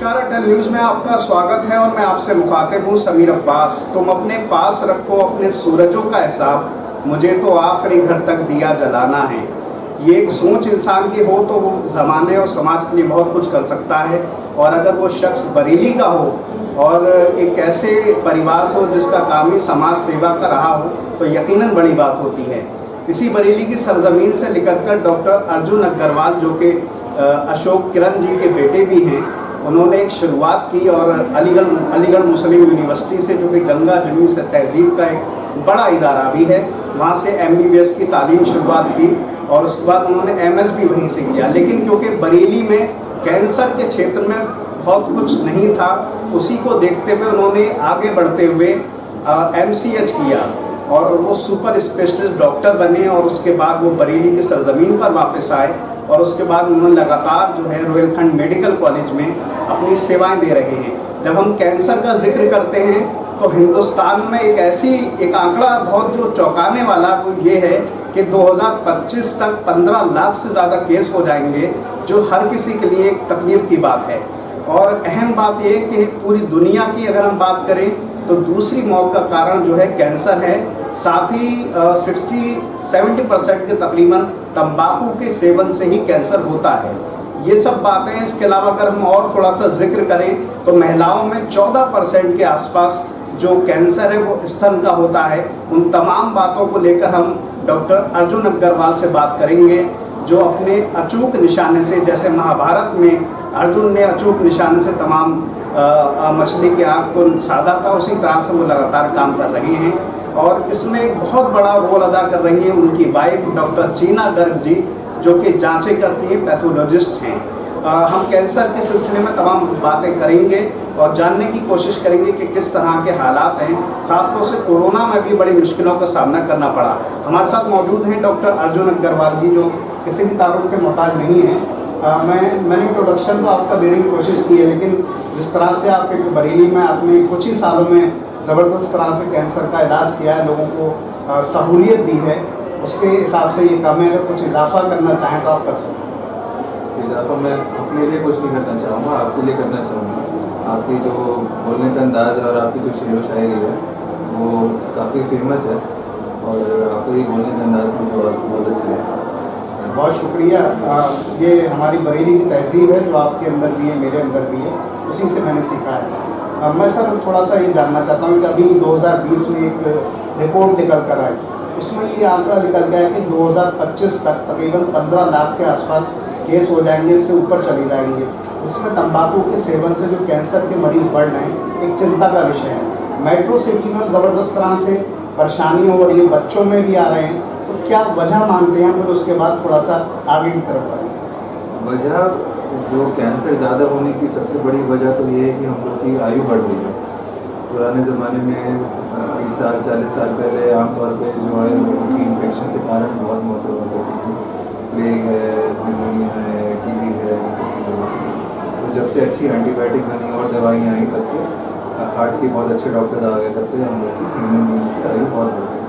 नमस्कार, अटल न्यूज में आपका स्वागत है और मैं आपसे मुखातिब हूँ समीर अब्बास। तुम अपने पास रखो अपने सूरजों का हिसाब, मुझे तो आखिरी घर तक दिया जलाना है। ये एक सोच इंसान की हो तो वो ज़माने और समाज के लिए बहुत कुछ कर सकता है। और अगर वो शख्स बरेली का हो और एक ऐसे परिवार से हो जिसका काम ही समाज सेवा का रहा हो तो यकीनन बड़ी बात होती है। इसी बरेली की सरजमीन से निकलकर डॉक्टर अर्जुन अग्रवाल, जो कि अशोक किरण जी के बेटे भी हैं, उन्होंने एक शुरुआत की और अलीगढ़ मुस्लिम यूनिवर्सिटी से, जो कि गंगा जमीन से तहजीब का एक बड़ा इदारा भी है, वहाँ से MBBS की तालीम शुरुआत की और उसके बाद उन्होंने MS भी वहीं से किया। लेकिन क्योंकि बरेली में कैंसर के क्षेत्र में बहुत कुछ नहीं था, उसी को देखते हुए उन्होंने आगे बढ़ते हुए MCH किया और वो सुपर स्पेशलिस्ट डॉक्टर बने और उसके बाद वो बरेली की सरजमीन पर वापस आए और उसके बाद उन्होंने लगातार जो है रोहिलखंड मेडिकल कॉलेज में अपनी सेवाएं दे रहे हैं। जब हम कैंसर का जिक्र करते हैं तो हिंदुस्तान में एक आंकड़ा बहुत जो चौंकाने वाला वो ये है कि 2025 तक 15 लाख से ज़्यादा केस हो जाएंगे, जो हर किसी के लिए एक तकलीफ की बात है। और अहम बात यह है कि पूरी दुनिया की अगर हम बात करें तो दूसरी मौत का कारण जो है कैंसर है। साथ ही 60-70% के तकरीबन तंबाकू के सेवन से ही कैंसर होता है। ये सब बातें, इसके अलावा अगर हम और थोड़ा सा जिक्र करें तो महिलाओं में 14% के आसपास जो कैंसर है वो स्तन का होता है। उन तमाम बातों को लेकर हम डॉक्टर अर्जुन अग्रवाल से बात करेंगे, जो अपने अचूक निशाने से, जैसे महाभारत में अर्जुन ने अचूक निशाने से तमाम मछली की आँख को साधा था, उसी तरह से वो लगातार काम कर रहे हैं। और इसमें एक बहुत बड़ा रोल अदा कर रही हैं उनकी वाइफ डॉक्टर चीना गर्ग जी, जो कि जांचें करती हैं, पैथोलॉजिस्ट हैं। हम कैंसर के सिलसिले में तमाम बातें करेंगे और जानने की कोशिश करेंगे कि किस तरह के हालात हैं। खासतौर से कोरोना में भी बड़ी मुश्किलों का सामना करना पड़ा। हमारे साथ मौजूद हैं डॉक्टर अर्जुन अग्रवाल जी, जो किसी भी तारुफ के मोहताज नहीं हैं। मैंने इंट्रोडक्शन तो आपका देने की कोशिश की है, लेकिन जिस तरह से आप एक बरेली में आपने कुछ ही सालों में ज़बरदस्त तरह से कैंसर का इलाज किया है, लोगों को सहूलियत दी है, उसके हिसाब से ये कम है। अगर कुछ इजाफा करना चाहें तो आप कर सकते हैं। इजाफा मैं अपने लिए कुछ नहीं करना चाहूँगा, आपके लिए करना चाहूँगा। आपकी जो बोलने का अंदाज़ है और आपकी जो शेर व शायरी है वो काफ़ी फेमस है और आपका ये बोलने का अंदाज़ मुझे बहुत अच्छा लगा। बहुत शुक्रिया। ये हमारी बरेली की तहजीब है जो आपके अंदर भी है, मेरे अंदर भी है, उसी से मैंने सीखा है। मैं सर थोड़ा सा ये जानना चाहता हूँ कि अभी 2020 में एक रिपोर्ट निकल कर आई, उसमें ये आंकड़ा निकल गया कि 2025 तक तकरीबन 15 लाख के आसपास केस हो जाएंगे, इससे ऊपर चले जाएंगे। इसमें तंबाकू के सेवन से जो कैंसर के मरीज बढ़ रहे हैं, एक चिंता का विषय है। मेट्रो सिटी में ज़बरदस्त तरह से परेशानी हो रही है, बच्चों में भी आ रहे हैं, तो क्या वजह मानते हैं? फिर उसके बाद थोड़ा सा आगे की तरफ बढ़ें। वजह जो कैंसर ज़्यादा होने की सबसे बड़ी वजह तो ये है कि हम लोग की आयु बढ़ रही है। पुराने ज़माने में 30 साल 40 साल पहले आमतौर पे जो है लोगों की इन्फेक्शन से कारण बहुत मौतें हुआ करती थी। प्लेग है, निमोनिया है, TB है, ये सब चीज़ें होती थी। तो जब से अच्छी एंटीबायोटिक बनी और दवाइयाँ आई, तब से हार्ट के बहुत अच्छे डॉक्टर आ गए, तब से हम लोग की ह्यूमन बींग्स की आयु बहुत बढ़ गई।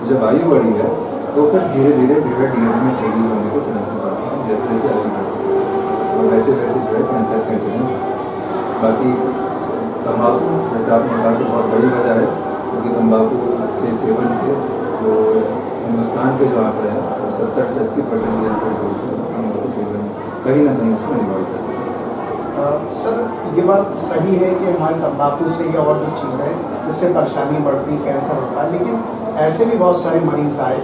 जब आयु बढ़ी है तो फिर धीरे धीरे DNA में चेंजेस होने के चांसेस बढ़ते हैं, जैसे जैसे आयु बढ़ती है और वैसे वैसे जो है कैंसर का इंसिडेंट। बाकी तंबाकू, जैसे आपने कहा, कि बहुत बड़ी वजह है, क्योंकि तंबाकू के सेवन से जो हिंदुस्तान के जो आंकड़े हैं वो 70 से 80% कैंसर जो होते हैं तंबाकू सेवन कहीं ना कहीं उसमें इन्वॉल्व है। सर ये बात सही है कि हमारे तंबाकू से या और जो चीज़ है इससे परेशानी बढ़ती, कैंसर होता है, लेकिन ऐसे भी बहुत सारे मरीज़ आए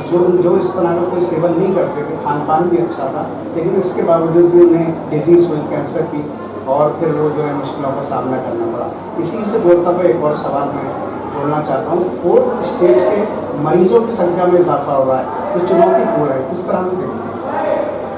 जो इस तरह का कोई सेवन नहीं करते थे, खान पान भी अच्छा था, लेकिन इसके बावजूद भी उन्हें डिजीज़ हुई कैंसर की और फिर वो जो है मुश्किलों का सामना करना पड़ा। इसी से जोड़ता हुआ एक और सवाल मैं जोड़ना चाहता हूँ। 4th स्टेज के मरीजों की संख्या में इजाफा हो रहा है, जो चुनौतीपूर्ण है, किस तरह से देखते हैं?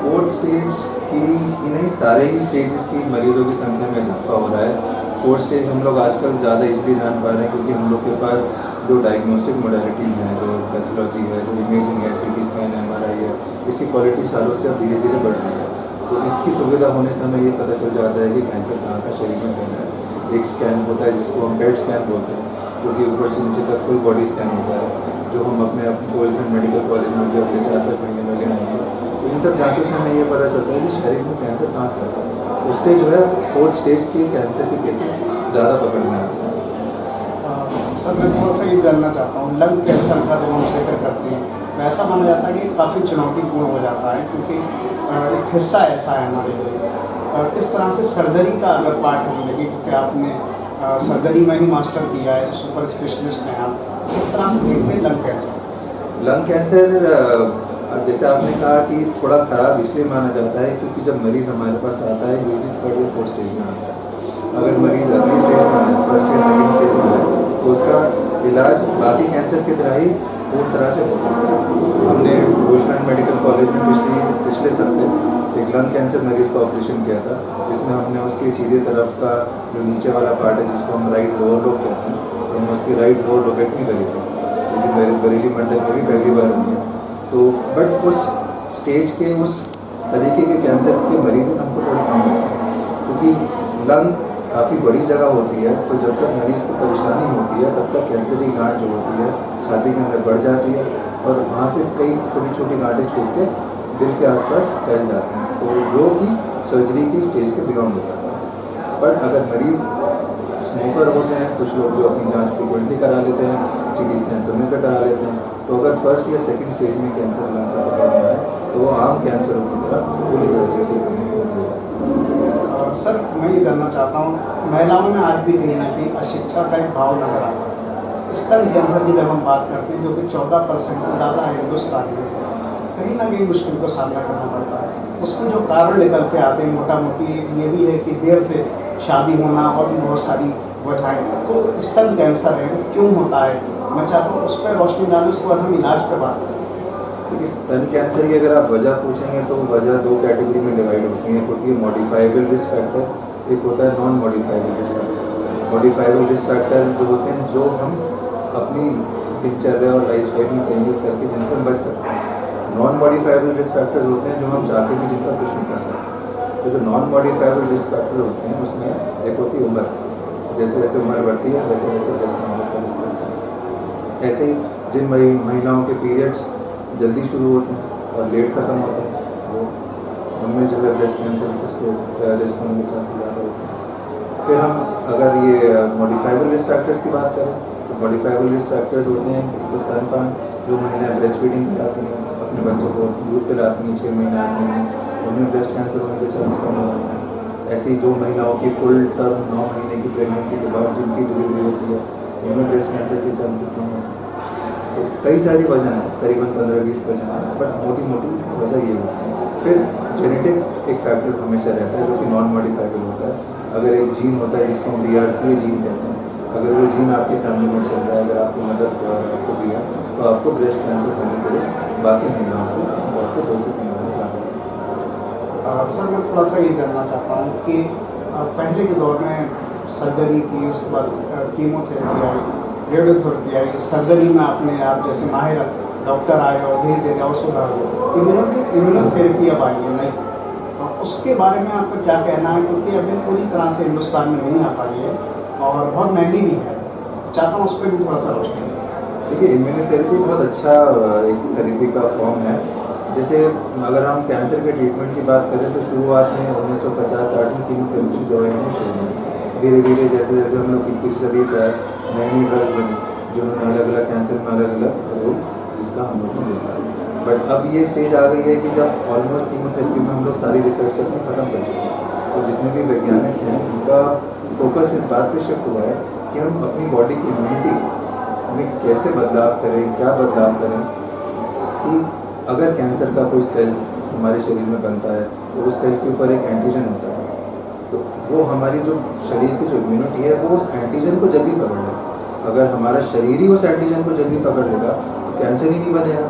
4th स्टेज की नहीं, सारे ही स्टेजेस की मरीजों की संख्या में इजाफा हो रहा है। 4th स्टेज हम लोग आजकल ज़्यादा इसलिए जान पा रहे हैं क्योंकि हम लोग के पास जो डायग्नोस्टिक मोडालिटीज़ हैं, जो पैथोलॉजी है, जो इमेजिंग है, CT स्कैन है, MRI है, इसकी क्वालिटी सालों से अब धीरे धीरे बढ़ रही है। तो इसकी सुविधा होने से हमें ये पता चल जाता है कि कैंसर कहाँ का शरीर में फैला है। एक स्कैन होता है जिसको हम PET स्कैन बोलते हैं, जो कि ऊपर से नीचे तक फुल बॉडी स्कैन होता है, जो हम अपने रोहिलखंड मेडिकल कॉलेज में भी अगले 4-5 महीने में ले आएंगे। तो इन सब जाँचों से हमें ये पता चलता है कि शरीर में कैंसर कहाँ फैलता है। उससे जो है 4th स्टेज के कैंसर के केसेस ज़्यादा पकड़ में आते हैं। सर मैं थोड़ा सा ये जानना चाहता हूँ, लंग कैंसर का जब हम जिक्र करते हैं वैसा माना जाता है कि काफ़ी चुनौतीपूर्ण हो जाता है, क्योंकि एक हिस्सा ऐसा है हमारे लिए। किस तरह से सर्जरी का अगर पार्ट होने लगे, क्योंकि आपने सर्जरी में ही मास्टर किया है, सुपर स्पेशलिस्ट हैं आप, किस तरह से देखते हैं लंग कैंसर? लंग कैंसर जैसे आपने कहा कि थोड़ा ख़राब इसलिए माना जाता है क्योंकि जब मरीज़ हमारे पास आता है यूजली 3rd या 4th स्टेज में आता है। अगर मरीज़ अर्ली स्टेज में आए, 1st या 2nd स्टेज में आए, तो उसका इलाज बाकी कैंसर की तरह ही पूर्ण तरह से हो सकता है। हमने गोल्डन मेडिकल कॉलेज में पिछले हफ्ते एक लंग कैंसर मरीज़ का ऑपरेशन किया था, जिसमें हमने उसके सीधे तरफ का जो नीचे वाला पार्ट है जिसको हम राइट लोअर लोब कहते हैं, तो हमने उसकी राइट लोअर लोबेक्टमी करी थी, क्योंकि बरेली मंडल में भी पहली बार हुई है। तो बट उस स्टेज के उस तरीके के कैंसर के मरीज हमको थोड़ी कम मिलते हैं, क्योंकि लंग काफ़ी बड़ी जगह होती है, तो जब तक मरीज को परेशानी होती है तब तक कैंसर की गांठ जो होती है छाती के अंदर बढ़ जाती है और वहाँ से कई छोटी छोटी गांठें छूट के दिल के आसपास फैल जाती हैं, तो जो कि सर्जरी की स्टेज के बियॉन्ड हो जाता है। बट अगर मरीज़ स्मोकर होते हैं, कुछ लोग जो अपनी जांच फ्रिक्वेंटली करा लेते हैं, CT स्कैन समय पर करा लेते हैं, तो अगर 1st या 2nd स्टेज में कैंसर लंग का पकड़ में आए तो वो आम कैंसरों की तरह पूरी तरह से ठीक होने को मिलेगा। सर मैं ये जानना चाहता हूँ, महिलाओं में आज भी कहीं ना कहीं अशिक्षा का एक भाव नजर आता है। स्तन कैंसर की जब हम बात करते हैं, जो कि 14% से ज़्यादा है हिंदुस्तान में, कहीं ना कहीं मुश्किल को सामना करना पड़ता है। उसके जो कारण निकल के आते हैं मोटा मोटी ये भी है कि देर से शादी होना और भी बहुत सारी वजहें। तो स्तन कैंसर है वो क्यों होता है, मैं चाहता हूँ उस पर रोशनी डालें, उसके बाद हम इलाज पर बात करें। क्योंकि स्तन कैंसर की अगर आप वजह पूछेंगे तो वजह 2 कैटेगरी में डिवाइड होती है। एक होती है मॉडिफाइबल रिस्क फैक्टर, एक होता है non modifiable risk factor. Modifiable risk factor जो होते हैं जो हम अपनी दिनचर्या और लाइफ स्टाइल में चेंजेस करके जिनसे हम बच सकते हैं। नॉन मॉडिफाइबल रिस्क फैक्टर्स होते हैं जो हम चाहते भी जिनका कुछ नहीं कर सकते। तो जो नॉन मॉडिफाइबल रिस्क फैक्टर होते हैं उसमें एक होती है उम्र, जैसे जैसे उम्र बढ़ती है वैसे वैसे ब्रेस्ट कैंसर का रिस्क बढ़ता है। ऐसे ही जिन महिलाओं के पीरियड्स जल्दी शुरू होते हैं और लेट ख़त्म होते हैं, वो उनमें जो है ब्रेस्ट कैंसर रिस्क होने के चांसेस ज़्यादा होते हैं। फिर हम अगर ये मॉडिफाइबल रिस्क फैक्टर्स की बात करें तो मॉडिफाइबल रिस्क फैक्टर्स होते हैं कि स्तनपान, जो महिलाएं ब्रेस्ट फीडिंग कराती हैं, अपने बच्चों को दूध पिलाती हैं 6 महीने 8 महीने, उनमें ब्रेस्ट कैंसर होने के चांस कम हो जाते हैं। ऐसे ही जो महिलाओं की फुल टर्म 9 महीने की प्रेगनेंसी के बाद जिनकी डिलीवरी होती है उनमें ब्रेस्ट कैंसर के चांसेस कम होते हैं। तो कई सारी वजह हैं, करीबन 15-20 वजह हैं, बट मोटी मोटी वजह ये होती है। फिर जेनेटिक एक फैक्टर हमेशा रहता है जो कि नॉन मॉडिफाइबल होता है। अगर एक जीन होता है जिसको हम BRCA जीन कहते हैं, अगर वो जीन आपकी फैमिली में चल रहा है, अगर आपको मदर को और आपको भी है, तो आपको ब्रेस्ट कैंसर होने के रिस्क बाकी महिलाओं से आपको 2 से 3 गुना ज़्यादा है। सर मैं थोड़ा सा ये जानना चाहता हूँ कि पहले के दौर में सर्जरी थी, उसके बाद कीमोथेरेपी आई, रेडियोथेरेपी आई, सर्जरी में अपने आप जैसे माहिर डॉक्टर आए और धीरे धीरे और सुधार हो, इम्यूनोथेरेपी अब आई है नहीं, उसके बारे में आपका क्या कहना है? क्योंकि अभी पूरी तरह से हिंदुस्तान में नहीं आ पाई है और बहुत महंगी भी है, चाहता हूँ उस पर भी थोड़ा सा रोशनी। देखिए, इम्यूनोथेरेपी बहुत अच्छा एक थेरेपी का फॉर्म है। जैसे अगर हम कैंसर के ट्रीटमेंट की बात करें तो शुरुआत में 1950-60 में कीमोथेरेपी की दवाइयाँ शुरू हुई। धीरे धीरे जैसे जैसे हम लोग 21वीं सदी पर नई नई ड्रग्स बनी जिन्होंने अलग अलग कैंसर में अलग अलग रोल जिसका हम लोग ने देखा। बट अब ये स्टेज आ गई है कि जब ऑलमोस्ट कीमोथेरेपी में हम लोग सारी रिसर्च अपनी ख़त्म कर चुके हैं, तो जितने भी वैज्ञानिक हैं उनका फोकस इस बात पे शिफ्ट हुआ है कि हम अपनी बॉडी की इम्यूनिटी में कैसे बदलाव करें, क्या बदलाव करें कि अगर कैंसर का कोई सेल हमारे शरीर में बनता है तो उस सेल के ऊपर एक एंटीजन होता है, तो वो हमारी जो शरीर की जो इम्यूनिटी है वो उस एंटीजन को जल्दी पकड़ ले। अगर हमारा शरीर ही उस एंटीजन को जल्दी पकड़ लेगा तो कैंसर ही नहीं बनेगा।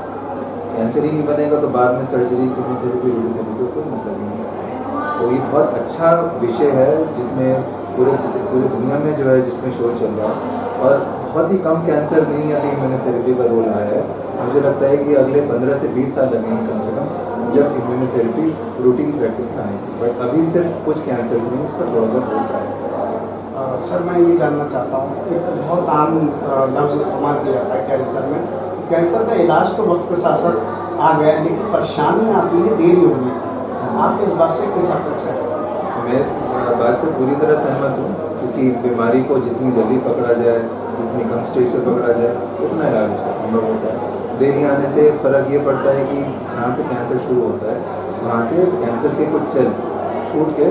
कैंसर ही नहीं बनेगा तो बाद में सर्जरी, कीमोथेरेपी, रेडियोथेरेपी कोई मतलब ही नहीं है। तो ये बहुत अच्छा विषय है जिसमें पूरे दुनिया में जो है जिसमें शोध चल रहा है और बहुत ही कम कैंसर में ही अभी इम्यूनोथेरेपी का रोल आया है। मुझे लगता है कि अगले 15 से 20 साल लगेंगे कम से कम जब इम्यूनोथेरेपी रूटीन प्रैक्टिस में आएगी, बट अभी सिर्फ कुछ कैंसर्स में उसका थोड़ा बहुत रोल आएगा। सर मैं ये जानना चाहता हूँ, एक बहुत आम लफ्ज़ इस्तेमाल किया जाता है कैंसर में, कैंसर का इलाज तो वक्त के साथ साथ आ गया लेकिन परेशानी आती है देरी होने की, आप इस बात से किस हद तक सहमत हैं? मैं इस बात से पूरी तरह सहमत हूँ, क्योंकि बीमारी को जितनी जल्दी पकड़ा जाए, जितनी कम स्टेज पे पकड़ा जाए, उतना इलाज उसका संभव होता है। देरी आने से फ़र्क ये पड़ता है कि जहाँ से कैंसर शुरू होता है वहाँ से कैंसर के कुछ सेल छूट के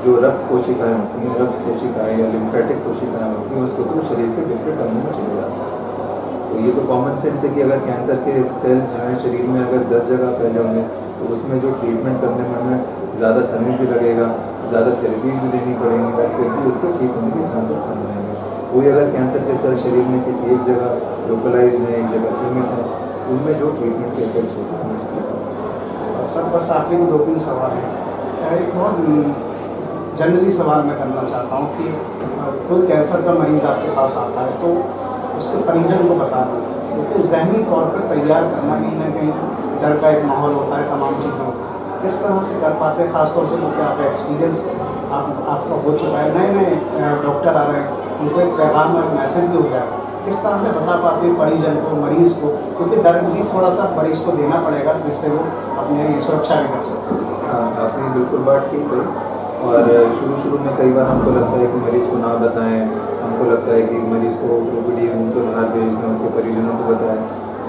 जो रक्त कोशिकाएँ होती हैं, रक्त कोशिकाएँ या लिम्फेटिक कोशिकाएँ होती हैं, उसके थ्रू शरीर के डिफरेंट अंगों में चले जाते हैं। तो ये तो कॉमन सेंस है कि अगर कैंसर के सेल्स जो हैं शरीर में अगर 10 जगह फैले होंगे तो उसमें जो ट्रीटमेंट करने में हमें ज़्यादा समय भी लगेगा, ज़्यादा थेरेपीज भी देनी पड़ेंगी, और फिर भी उसके ठीक होने के चांसेस कम रहेंगे। वही अगर कैंसर के सेल शरीर में किसी एक जगह लोकलाइज है, एक जगह सीमित है, उनमें जो ट्रीटमेंट के इफेक्ट्स होते हैं। सर बस आखिरी 2-3 सवाल हैं। एक बहुत जनरली सवाल मैं करना चाहता हूँ कि कोई कैंसर का मरीज़ आपके पास आता है तो उसके परिजन को बताना, क्योंकि जहनी तौर पर तैयार करना कहीं ना कहीं डर का एक माहौल होता है, तमाम चीज़ों किस तरह से कर पाते हैं, खासतौर से क्योंकि आप एक्सपीरियंस आपका हो चुका है, नए नए डॉक्टर आ रहे हैं, उनको एक पैगाम और मैसेज भी हो जाएगा, किस तरह से बता पाते हैं परिजन को, मरीज़ को, क्योंकि डर भी थोड़ा सा मरीज़ को देना पड़ेगा जिससे वो अपने सुरक्षा भी कर सकते हैं। हाँ, आपने बिल्कुल बात ठीक है। और शुरू में कई बार हमको लगता है कि मरीज़ को ना बताएं, हमको लगता है कि मरीज़ को ओपीडी रूम के बाहर भेज दें, उसके परिजनों को बताएं,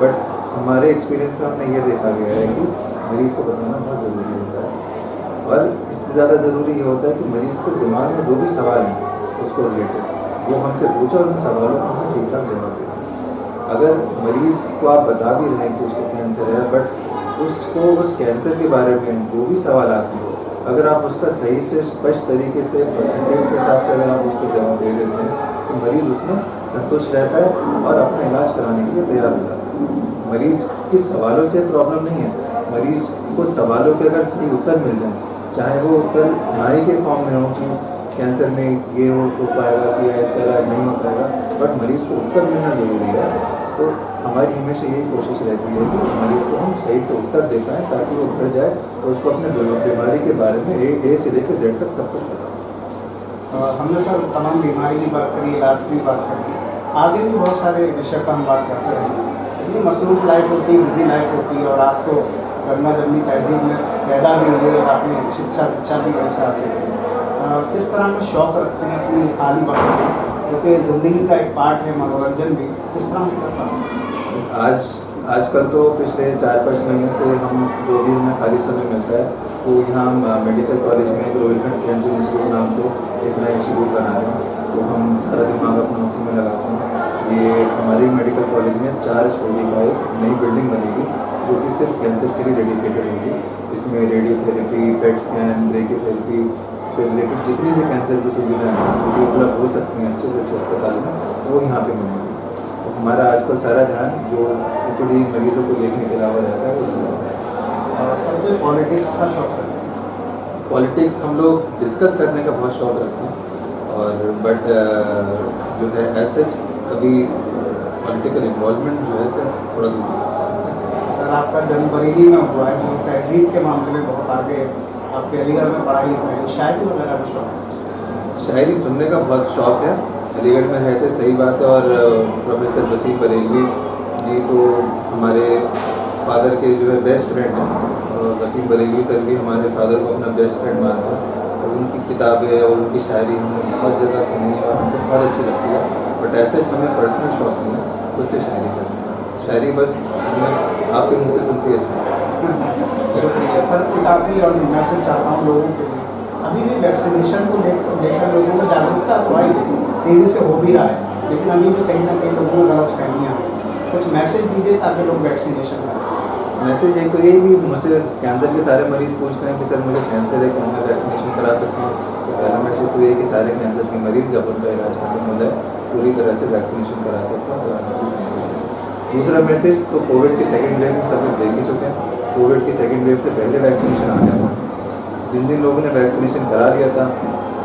बट हमारे एक्सपीरियंस में हमने ये देखा गया है कि मरीज़ को बताना बहुत ज़रूरी होता है। और इससे ज़्यादा ज़रूरी ये होता है कि मरीज़ के दिमाग में जो भी सवाल हैं उसको रिलेटेड वो हमसे पूछे और उन सवालों का हमें ठीक ठाक जवाब दें। अगर मरीज़ को आप बता भी रहे हैं कि उसको कैंसर है, बट उसको उस कैंसर के बारे में जो भी सवाल आते हैं, अगर आप उसका सही से स्पष्ट तरीके से परसेंटेज के हिसाब से अगर आप उसको जवाब दे देते हैं तो मरीज़ उसमें संतुष्ट रहता है और अपना इलाज कराने के लिए तैयार हो जाता है। मरीज़ के सवालों से प्रॉब्लम नहीं है, मरीज़ को सवालों के अगर सही उत्तर मिल जाए, चाहे वो उत्तर ना ही के फॉर्म में हो कि कैंसर में ये हो पाएगा कि इसका इलाज नहीं हो पाएगा, बट मरीज़ को उत्तर मिलना ज़रूरी है। तो हमारी हमेशा यही कोशिश रहती है कि मरीज़ को हम सही से उत्तर दे पाएँ ताकि वो घर जाए और उसको अपने बीमारी के बारे में ए से लेकर जेड तक सब कुछ पता। हमने सर तमाम बीमारी की बात करी, इलाज की बात करी, आगे भी बहुत सारे विषय पर हम बात करते रहेंगे। इतनी मसरूफ़ लाइफ होती है, बिजी लाइफ होती है, और आप तो गंगा जमनी तहजीब में पैदा भी हुए और आपने शिक्षा दीक्षा भी बड़ी से हासिल की। किस तरह का शौक़ रखते हैं अपनी खाली वक्त में, क्योंकि ज़िंदगी का एक पार्ट है मनोरंजन भी, किस तरह से करता हूँ? आजकल तो पिछले 4-5 महीनों से हम जो भी हमें खाली समय मिलता है तो यहाँ हम मेडिकल कॉलेज में एक रोहिलखंड कैंसर इंस्टीट्यूट नाम से एक नया इंस्टीट्यूट बना रहे हैं, तो हम सारा दिमाग अपना उसी में लगाते हैं। ये हमारी मेडिकल कॉलेज में 4 स्टोरी का एक नई बिल्डिंग बनेगी जो कि सिर्फ कैंसर के लिए डेडिकेटेड होगी। इसमें रेडियोथेरेपी, पेट स्कैन, ब्रेकियोथेरेपी से रिलेटेड जितनी भी कैंसर की सुविधाएँ हैं जो उपलब्ध हो सकती हैं अच्छे से अच्छे अस्पताल में, वो यहाँ पे मिलेंगी। तो हमारा आजकल सारा ध्यान जो ओपीडी मरीजों को देखने के अलावा रहता है वो सब। सर कोई पॉलिटिक्स का शौक़ है? पॉलिटिक्स हम लोग डिस्कस करने का बहुत शौक़ रखते हैं, और बट जो है एज सच कभी पॉलिटिकल इन्वॉल्वमेंट जो है सर थोड़ा दूर। सर आपका जन्म बरेली में हुआ है, जो तहजीब के मामले में बहुत आगे, आपके अलीगढ़ में पढ़ाई लिखाई, शायरी वगैरह का शौक़ है? शायरी सुनने का बहुत शौक़ है, अलीगढ़ में रहते सही बात है। और प्रोफेसर वसीम बरेलवी जी तो हमारे फादर के जो है बेस्ट फ्रेंड हैं, और वसीम बरेलवी सर भी हमारे फादर को अपना बेस्ट फ्रेंड मानता है। तो उनकी किताबें और उनकी शायरी हमने बहुत जगह सुनी है और हमको बहुत अच्छी लगती है, बट ऐसे हमें पर्सनल शौक़ नहीं है खुद से शायरी करने का। शायरी बस हमें आपके मुँह से सुनती अच्छा है। शुक्रिया सर। किताबी और मैसेज चाहता हूँ लोगों के लिए, अभी भी वैक्सीनेशन को लेकर लोगों में जागरूकता तो आई है, तेज़ी से हो भी रहा है, लेकिन अभी भी कहीं ना कहीं लोगों में गलत फहमियाँ हैं। कुछ मैसेज दीजिए ताकि लोग वैक्सीनेशन करें। मैसेज एक तो यही कि मुझसे कैंसर के सारे मरीज़ पूछते हैं कि सर मुझे कैंसर है, क्या मैं वैक्सीनेशन करा सकता हूँ? तो पहला मैसेज तो ये कि सारे कैंसर के मरीज़ जब उनका इलाज खत्म हो जाए पूरी तरह से वैक्सीनेशन करा सकता हूँ, कराने की ज़रूरत है। दूसरा मैसेज तो कोविड की सेकेंड वेव में सब लोग देख ही चुके हैं। कोविड की सेकेंड वेव से पहले वैक्सीनेशन आ गया था। जिन लोगों ने वैक्सीनेशन करा लिया था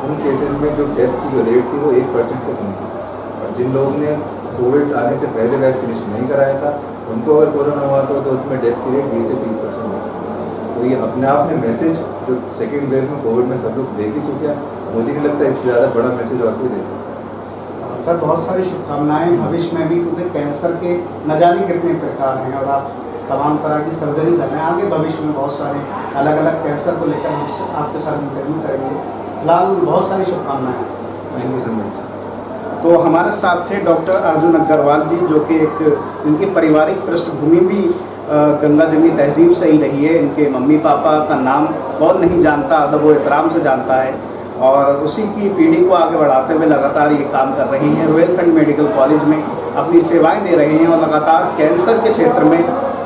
उन केसेस में जो डेथ की जो रेट थी वो 1% से कम थी, और जिन लोगों ने कोविड आने से पहले वैक्सीनेशन नहीं कराया था उनको अगर कोरोना हुआ था तो उसमें डेथ की रेट 20 से 30% हुई। तो ये अपने आप में मैसेज जो सेकेंड वेव में कोविड में सब लोग देख ही चुके हैं, मुझे नहीं लगता इससे ज़्यादा बड़ा मैसेज और कोई दे सकता है। सर बहुत सारी शुभकामनाएं भविष्य में भी, क्योंकि कैंसर के न जाने कितने प्रकार हैं और आप तमाम तरह की सर्जरी कर रहे हैं। आगे भविष्य में बहुत सारे अलग अलग कैंसर को लेकर हम आपके साथ इंटरव्यू करेंगे। फिलहाल बहुत सारी शुभकामनाएं। Thank you so much. तो हमारे साथ थे डॉक्टर अर्जुन अग्रवाल जी, जो कि एक इनकी पारिवारिक पृष्ठभूमि भी गंगा जमनी तहजीब से ही रही है। इनके मम्मी पापा का नाम कौन नहीं जानता, अदब व एहतराम से जानता है, और उसी की पीढ़ी को आगे बढ़ाते हुए लगातार ये काम कर रही हैं। रोहिलखंड मेडिकल कॉलेज में अपनी सेवाएं दे रहे हैं और लगातार कैंसर के क्षेत्र में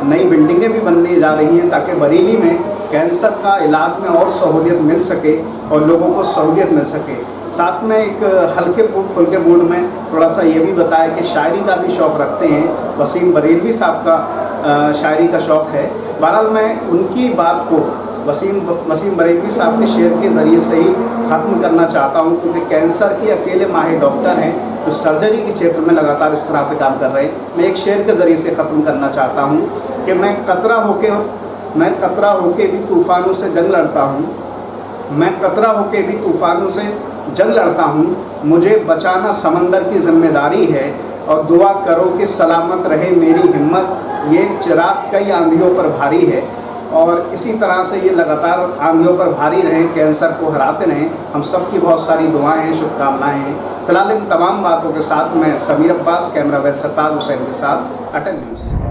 नई बिल्डिंगें भी बनने जा रही हैं, ताकि बरेली में कैंसर का इलाज में और सहूलियत मिल सके और लोगों को सहूलियत मिल सके। साथ में एक हल्के फुल्के मूड में थोड़ा सा ये भी बताया कि शायरी का भी शौक़ रखते हैं। वसीम बरेलवी साहब का शायरी का शौक़ है। बहरहाल मैं उनकी बात को वसीम बरेलवी साहब के शेर के ज़रिए से ही ख़त्म करना चाहता हूँ, क्योंकि कैंसर के अकेले माहिर डॉक्टर हैं जो सर्जरी के क्षेत्र में लगातार इस तरह से काम कर रहे हैं। मैं एक शेर के ज़रिए से ख़त्म करना चाहता हूँ कि मैं कतरा होके भी तूफ़ानों से जंग लड़ता हूँ, मैं कतरा होके भी तूफ़ानों से जंग लड़ता हूँ, मुझे बचाना समंदर की जिम्मेदारी है, और दुआ करो कि सलामत रहे मेरी हिम्मत, ये चिराग कई आंधियों पर भारी है। और इसी तरह से ये लगातार आंधियों पर भारी रहें, कैंसर को हराते रहें। हम सब की बहुत सारी दुआएं हैं, शुभकामनाएं हैं। फिलहाल इन तमाम बातों के साथ मैं समीर अब्बास, कैमरामैन सरताज हुसैन के साथ, अटल न्यूज़।